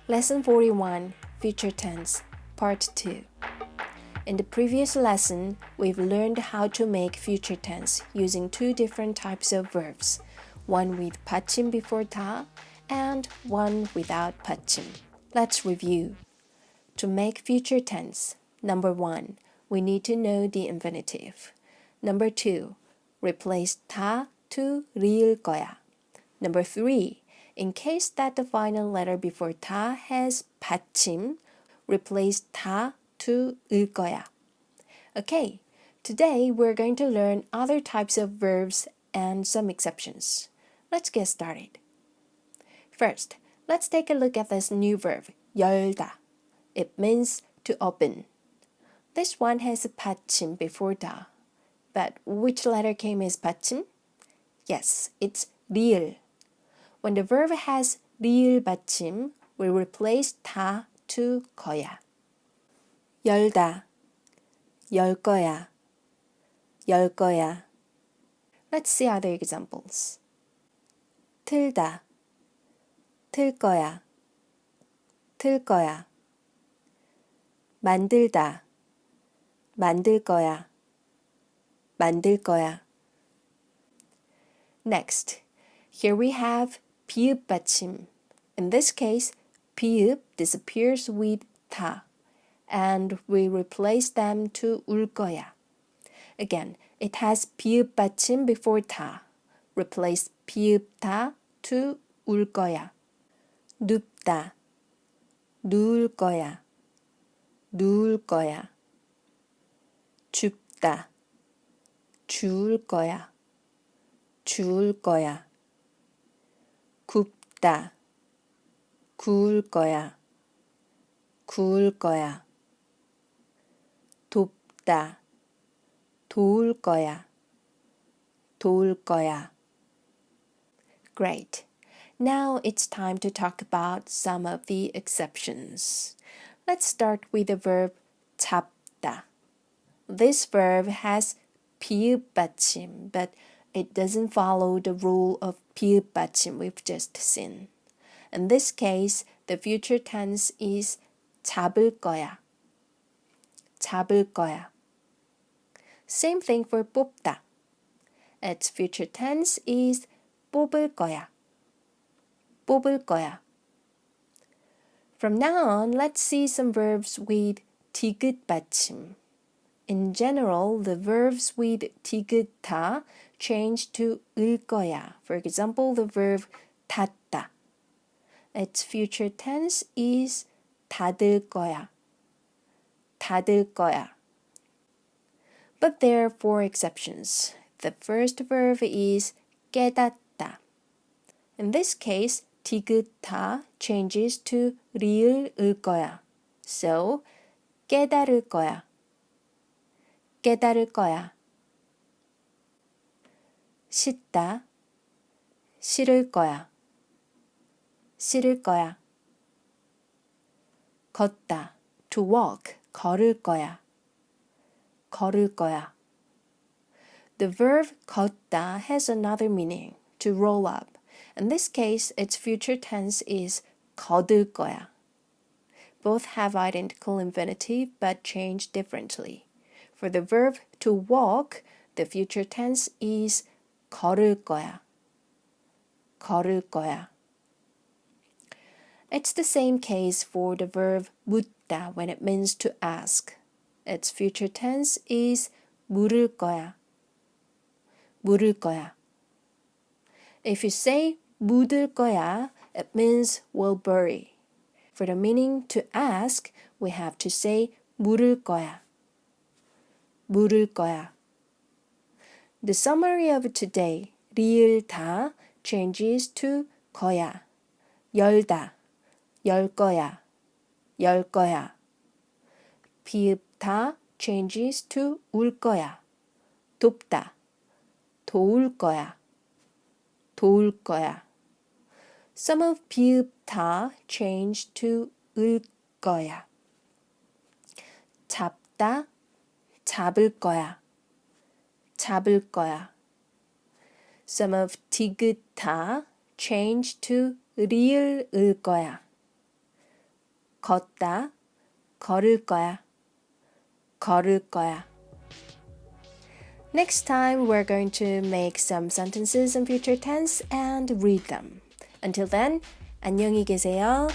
Lesson 41, Future Tense, Part 2. In the previous lesson, we've learned how to make future tense using two different types of verbs, one with 받침 before 다 and one without 받침. Let's review. To make future tense, number 1, we need to know the infinitive. Number 2, replace 다 to 리을 거야. Number 3, in case that the final letter before 다 has 받침, replace 다 to 을 거야. Okay, today we're going to learn other types of verbs and some exceptions. Let's get started. First, let's take a look at this new verb, 열다. It means to open. This one has a 받침 before 다. But which letter came as 받침? Yes, it's 리을. When the verb has 리을 받침, we replace 다 to 거야. 열다, 열 거야, 열 거야. Let's see other examples. 틀다, 틀 거야, 틀 거야. 만들다, 만들 거야, 만들 거야. Next, here we have 비읍 받침. In this case, 비읍 disappears with 다, and we replace them to 울 거야. Again, it has 비읍 받침 before 다. Replace 비읍 다 to 울 거야. 눕다, 누울 거야, 누울 거야. 춥다, 추울 거야, 추울 거야. 굽다, 구울 거야, 구울 거야. 돕다, 도울 거야, 도울 거야. Great. Now it's time to talk about some of the exceptions. Let's start with the verb 잡다. This verb has 비읍 받침, but it doesn't follow the rule of 비읍 받침 we've just seen. In this case, the future tense is 잡을 거야. 잡을 거야. Same thing for 뽑다. Its future tense is 뽑을 거야. 뽑을 거야. From now on, let's see some verbs with 디귿 받침. In general, the verbs with 디귿 다 change to 을 거야. For example, the verb 닫다. Its future tense is 닫을 거야. 닫을 거야. But there are four exceptions. The first verb is 깨닫다. In this case, 디귿 다 changes to 리을 을 거야. So, 깨달을 거야. 깨달을 거야. 씻다, 싫을 거야. 싫을 거야. 걷다, to walk, 걸을 거야. 걸을 거야. The verb 걷다 has another meaning, to roll up. In this case, its future tense is 거들 거야. Both have identical infinitive but change differently. For the verb to walk, the future tense is 걸을 거야. 걸을 거야. It's the same case for the verb 묻다 when it means to ask. Its future tense is 물을 거야. 물을 거야. If you say 묻을 거야, it means will bury. For the meaning to ask, we have to say 물을 거야. 물을 거야. The summary of today, 리을 다 changes to 거야. 열다, 열 거야, 열 거야. 비읍 다 changes to 울 거야. 돕다, 도울 거야, 도울 거야. Some of 비읍 다 change to 을 거야. 잡다, 잡을 거야. 잡을 거야. Some of 디귿 다 change to 리을 을 거야. 걷다, 걸을 거야, 걸을 거야. Next time, we're going to make some sentences in future tense and read them. Until then, 안녕히 계세요.